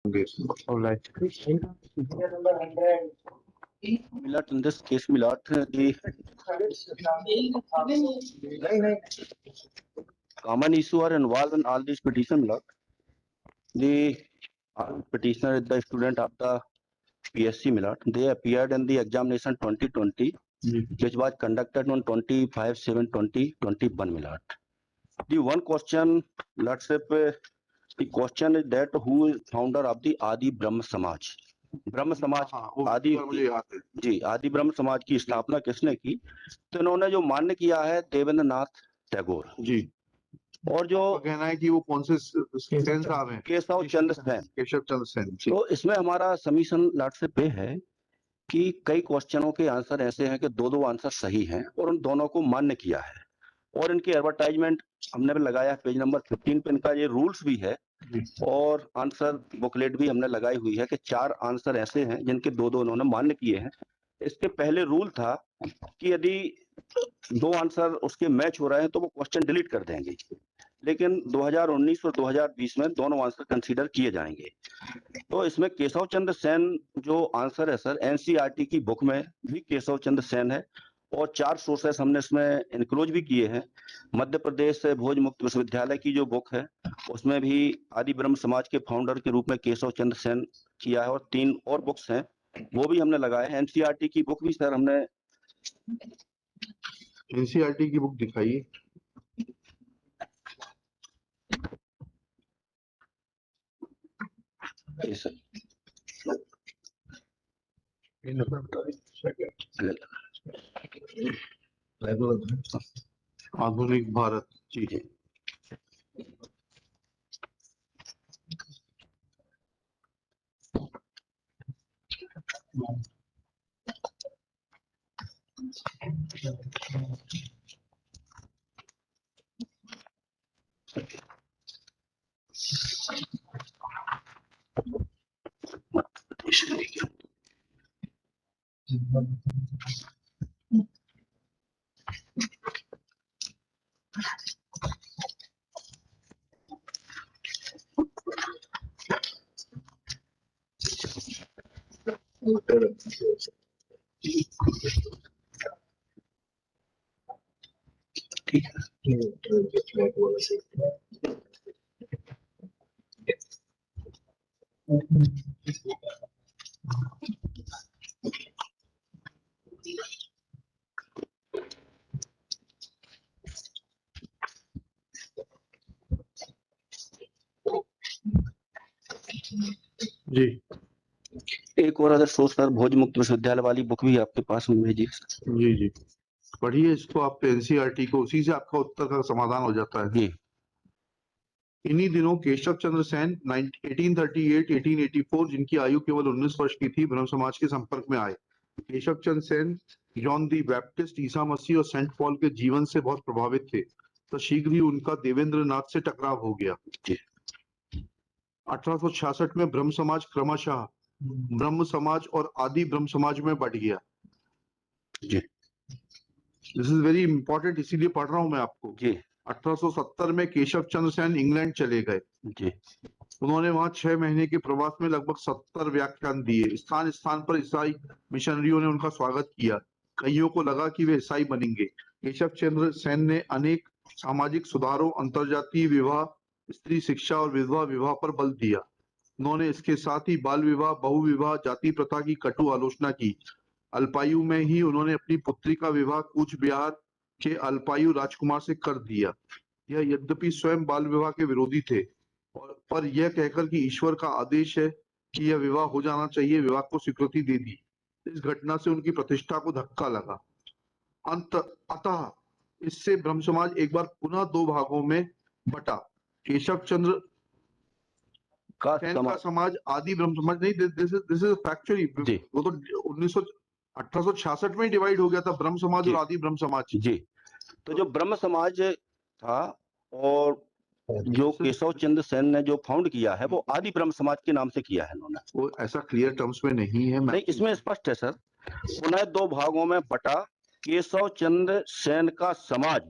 All right. Milot, in this case, Milot, the common issue are involved in all these petitions, Milot. The petitioner is the student of the PSC, Milot. They appeared in the examination 2020, which was conducted on 25/7/2021, Milot. The one question, let's say, the question is that who is founder of the Adi Brahma Samaj? ब्रह्म समाज आदि जी आदि ब्रह्म समाज की स्थापना किसने की? तो इन्होंने जो मान्य किया है देवेंद्र नाथ टैगोर जी। और जो कहना है कि वो कौन से सेन साहब हैं? केशव चंद्र सेन। केशव चंद्र सेन। तो इसमें हमारा सबमिशन लॉर्डशिप पे है कि कई क्वेश्चनों के आंसर ऐसे हैं कि दो आंसर सही हैं और उन दोनों को मान्य किया है। और इनकी एडवर्टाइजमेंट हमने भी लगाया पेज नंबर 15 पे। इनका ये रूल्स भी है और आंसर बुकलेट भी हमने लगाई हुई है कि 4 आंसर ऐसे हैं जिनके दो उन्होंने मान्य किए हैं। इसके पहले रूल था कि यदि 2 आंसर उसके मैच हो रहे हैं तो वो क्वेश्चन डिलीट कर देंगे, लेकिन 2019 और 2020 में दोनों आंसर कंसीडर किए जाएंगे। तो इसमें केशव चंद्र सेन जो आंसर है सर, एनसीईआरटी की बुक में भी केशव चंद्र सेन है और 4 सोर्सेस हमने इसमें इनक्लूज भी किए हैं। मध्य प्रदेश भोज मुक्त विश्वविद्यालय की जो बुक है उसमें भी आदि ब्रह्म समाज के फाउंडर के रूप में केशव चंद्र सेन किया है और 3 और बुक्स हैं वो भी हमने लगाए हैं। एनसीईआरटी की बुक भी सर हमने एनसीईआरटी की बुक दिखाइए। आधुनिक भारत जी। जी एक और अगर सोच सर भोज मुक्त विश्वविद्यालय वाली बुक भी आपके पास में भेजिए। जी जी पढ़िए इसको आप एनसीईआरटी को, उसी से आपका उत्तर का समाधान हो जाता है जी। इन्हीं दिनों केशव चंद्र सेन 1838-1884 जिनकी आयु केवल 19 वर्ष की थी ब्रह्म समाज के संपर्क में आए। केशव चंद्र सेन जॉन दी बैप्टिस्ट, ईसा मसीह और सेंट पॉल के जीवन से बहुत प्रभावित थे, तो शीघ्र ही उनका देवेंद्र नाथ से टकराव हो गया। 1866 में ब्रह्म समाज क्रमशः ब्रह्म समाज और आदि ब्रह्म समाज में बढ़ गया। दिस इज वेरी इंपॉर्टेंट, इसीलिए पढ़ रहा हूं मैं आपको। 1870 में केशव चंद्र सेन इंग्लैंड चले गए। उन्होंने वहां 6 महीने के प्रवास में लगभग 70 व्याख्यान दिए। स्थान स्थान पर ईसाई मिशनरियों ने उनका स्वागत किया। कईयों को लगा कि वे ईसाई बनेंगे। केशव चंद्र सेन ने अनेक सामाजिक सुधारों, अंतरजातीय विवाह, स्त्री शिक्षा और विधवा विवाह पर बल दिया। उन्होंने इसके साथ ही बाल विवाह, बहु विवाह, जाति प्रथा की कटु आलोचना की। अल्पायु में ही उन्होंने अपनी पुत्री का विवाह कूच बिहार के अल्पायु राजकुमार से कर दिया। यह यद्यपि स्वयं बाल विवाह के विरोधी थे और पर यह कहकर कि ईश्वर का आदेश है कि यह विवाह हो जाना चाहिए, विवाह को स्वीकृति दे दी। इस घटना से उनकी प्रतिष्ठा को धक्का लगा। अतः इससे ब्रह्म समाज एक बार पुनः 2 भागों में बटा। केशव चंद्र सेन का समाज आदि ब्रह्म समाज नहीं, दिस इज फैक्चुअली वो तो 1866 में ही डिवाइड हो गया था ब्रह्म समाज और आदि ब्रह्म समाज जी। तो जो ब्रह्म समाज था और जो केशव चंद्र सेन ने जो फाउंड किया है वो आदि ब्रह्म समाज के नाम से किया है इन्होंने। वो ऐसा क्लियर टर्म्स में नहीं है। नहीं, इसमें स्पष्ट है सर, पुनः 2 भागों में बटा। केशव चंद्र सेन का समाज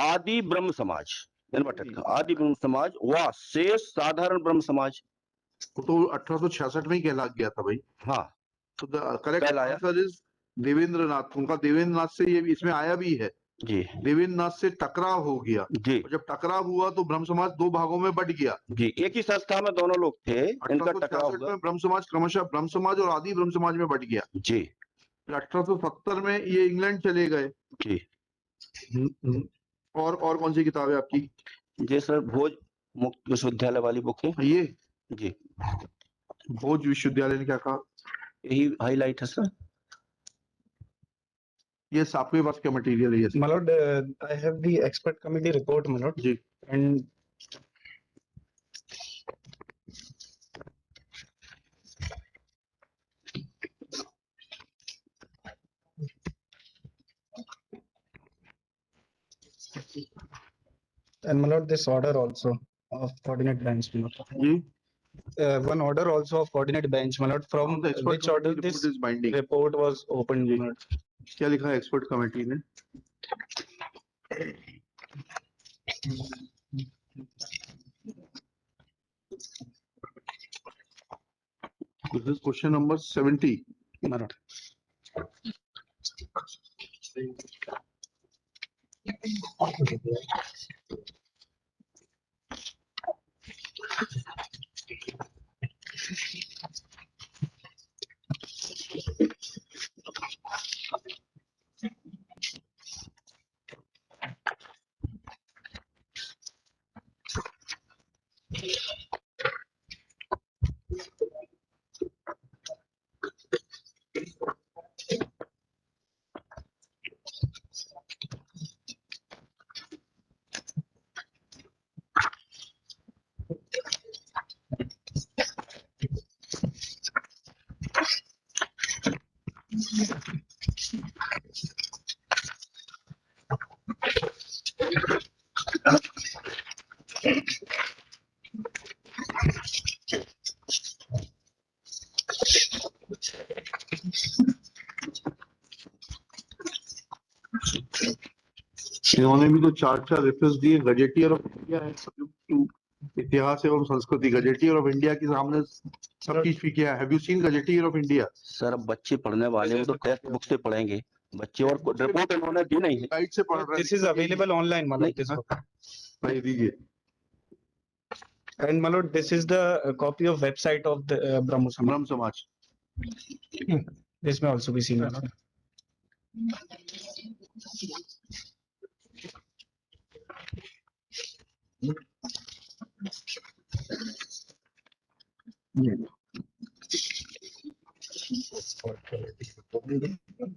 आदि ब्रह्म समाज, आदि ब्रह्म समाज व शेष साधारण ब्रह्म समाज। वो तो 1866 में ही कहला गया था भाई। हाँ, तो the correct answer is Devendra Nath. उनका देवेंद्र नाथ से ये इसमें आया भी है जी। देवेंद्र नाथ से टकराव हो गया जी। और जब टकराव हुआ तो ब्रह्म समाज दो भागों में बट गया जी, एक ही संस्था में दोनों लोग थे, इनका टकराव 1866 हुआ। में ब्रह्म समाज क्रमशः ब्रह्म समाज और आदि ब्रह्म समाज में बट गया जी। 1870 में ये इंग्लैंड चले गए जी। और कौन सी किताब है आपकी? जी सर, भोज मुक्त विश्वविद्यालय वाली बुक है ये जी। भोज विश्वविद्यालय ने क्या कहा? यही हाईलाइट है सर। ये आपके पास क्या मटेरियल है? ये My lord, I have the expert committee report, my lord, ji. and my lord, this order also of coordinate bench, my lord. Ji. One order also of coordinate bench, my lord, from the expert which order committee this report is binding. report was opened, my lord. क्या लिखा है expert committee ने? This is question number 70. My lord. इन्होंने भी तो चार reference दिए। Gazetteer of India है, इतिहास एवं संस्कृति। गजेटियर ऑफ इंडिया के सामने सब चीज भी किया है। Have you seen gazetteer of India? Sir अब बच्चे पढ़ने वाले वो तो टेक्स्ट बुक से पढ़ेंगे बच्चे, और रिपोर्ट इन्होंने दी नहीं है। गाइड से पढ़ रहे हैं। This is available online, my lord. This book. भाई दीजिए। And my lord, this is the copy of website of the Brahmo Samaj. ब्रह्म समाज। This may also be seen, my lord.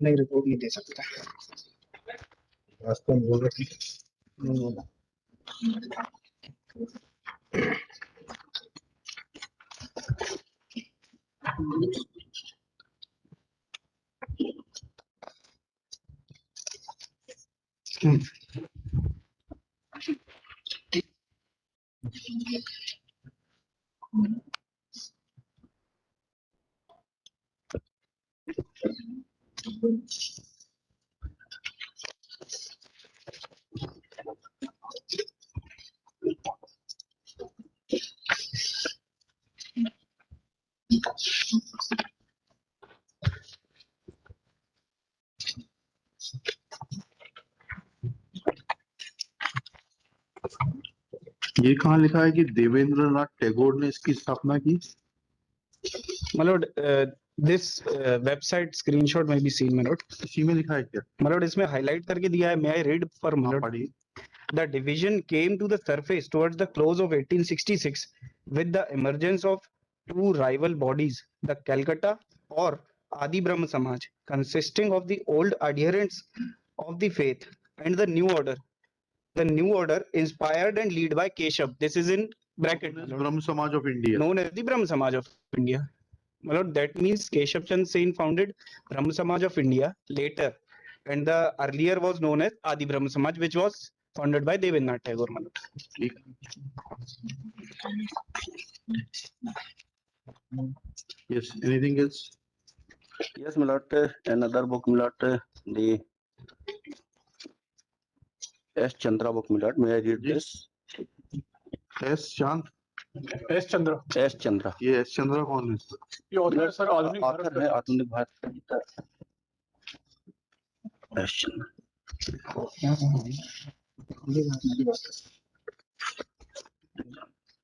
नहीं, रिपोर्ट नहीं दे सकता। वास्तव में बोल रही नहीं बोला। ये कहाँ लिखा है कि देवेंद्र नाथ टैगोर ने इसकी स्थापना की? My lord, this website screenshot may be seen, my lord. इसी में लिखा है क्या? My lord, इसमें highlight करके दिया है। May I read for my lord? पढ़िए। The division came to the surface towards the close of 1866 with the emergence of two rival bodies, the Calcutta or Adi Brahma Samaj, consisting of the old adherents of the faith, and the new order. The new order, inspired and led by Keshav. This is in bracket. my lord. ब्रह्म समाज of India. Known as the Brahma Samaj of India. My lord, that means Keshav Chand Sen founded Brahma Samaj of India later, and the earlier was known as Adi Brahma Samaj, which was founded by Devendranath Tagore, my lord. Yes, anything else? Yes, my lord, another book, my lord, the S. Chandra book, my lord. May I read this? S. Chand. S Chandra. S Chandra. ये S Chandra कौन है? ये author sir, आधुनिक author है आधुनिक Bharat. S Chandra.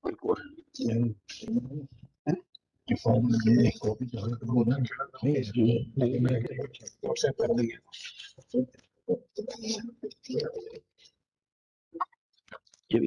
एक और ये भी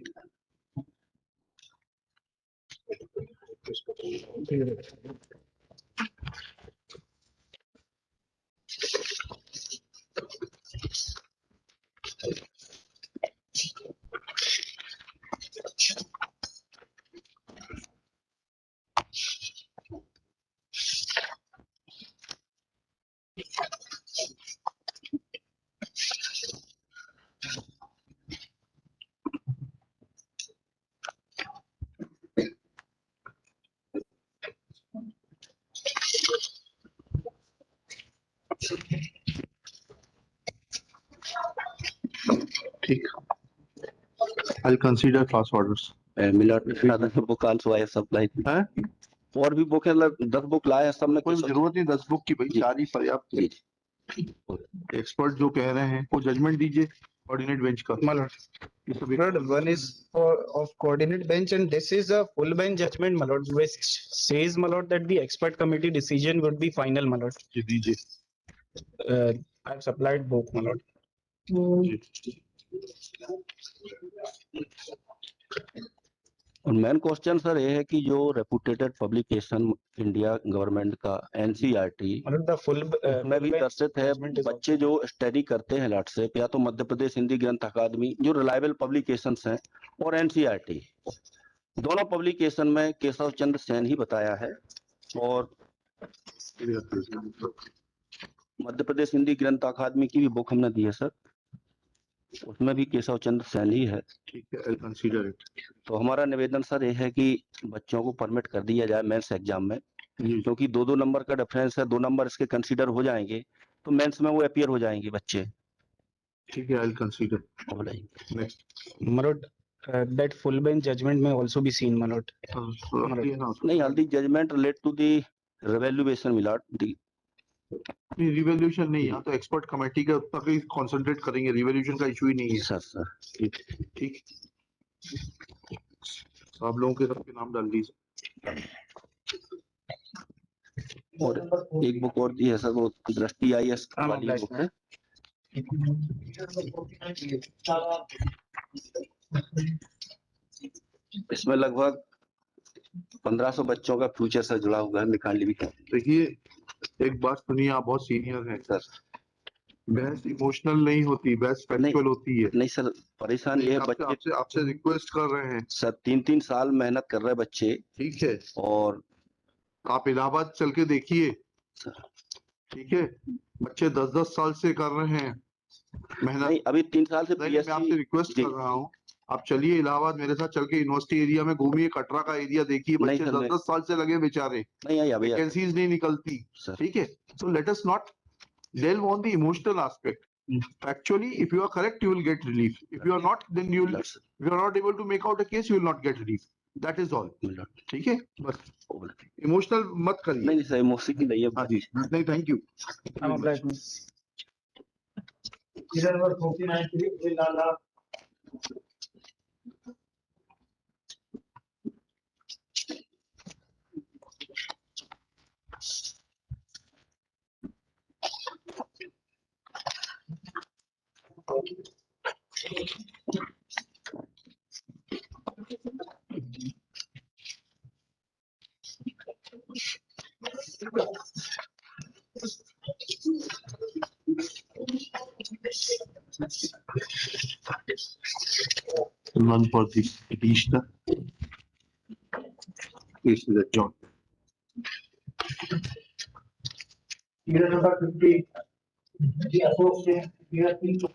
ठीक। I'll consider class orders. Book also I सब लाइक हैं? और भी बुक है 10 बुक लाए हैं सब में कोई जरूरत नहीं 10 बुक की भाई, जी। 4 ही पर्याप्त है। एक्सपर्ट जो कह रहे हैं वो जजमेंट दीजिए कोऑर्डिनेट बेंच का। My lord. ये सब My lord, one is of coordinate bench, and this is a full bench judgment, my lord, which says, my lord, that the expert committee decision would be final, my lord. जी दीजिए। I've supplied both, my lord. जी। और main question sir ये है कि जो reputed publication India government का NCERT My lord, the full उसमें भी दर्शित है judgment is बच्चे जो स्टडी करते हैं लैटसेप या तो मध्य प्रदेश हिंदी ग्रंथ अकादमी जो रिलायबल पब्लिकेशंस हैं और एनसीईआरटी दोनों पब्लिकेशन में केशव चंद्र सेन ही बताया है और मध्य प्रदेश हिंदी ग्रंथ अकादमी की भी बुक हमने दी है सर उसमें भी केशव चंद्र सेन ही है। ठीक है, I'll consider it. तो हमारा निवेदन सर ये है कि बच्चों को परमिट कर दिया जाए मेंस एग्जाम में क्योंकि 2-2 नंबर का डिफरेंस है 2 नंबर इसके कंसीडर हो जाएंगे तो मेंस में वो अपीयर हो जाएंगे बच्चे। ठीक है, I'll consider. Next my lord, that full bench judgment may also be seen, my lord. नहीं हल्दी judgment relate to the revaluation मिला दी रिवैल्यूएशन नहीं, यहाँ तो एक्सपर्ट कमेटी के तक ही कंसंट्रेट करेंगे, रिवैल्यूएशन का इशू ही नहीं है। सर ठीक, आप लोगों के सबके नाम डाल दीजिए। और एक बुक और दी है सर वो दृष्टि आईएएस वाली बुक है इसमें लगभग 1500 बच्चों का फ्यूचर से जुड़ा हुआ है निकाल भी। देखिए एक बात सुनिए, आप बहुत सीनियर हैं सर, बहस इमोशनल नहीं होती, बहस फैक्चुअल होती है। नहीं सर परेशान ये बच्चे आपसे रिक्वेस्ट कर रहे हैं सर 3-3 साल मेहनत कर रहे बच्चे। ठीक है, और आप इलाहाबाद चल के देखिए, ठीक है, बच्चे 10-10 साल से कर रहे हैं मेहनत। नहीं अभी 3 साल से मैं आपसे रिक्वेस्ट कर रहा हूँ, आप चलिए इलाहाबाद मेरे साथ चल के यूनिवर्सिटी एरिया में घूमिए, कटरा का एरिया देखिए, बच्चे 10-10 साल से लगे बेचारे, वैकेंसीज नहीं निकलती। ठीक है, so let us not delve on the emotional aspect. Actually, if you are correct, you will get relief. If you are not, then you will. If you are not able to make out a case, you will not get relief. That is all. ठीक है, बस emotional मत करिए। नहीं sir emotional की नहीं है। हाँ जी, नहीं thank you. None for the petitioner. Please let John. Year number 50. The associate, year 3 to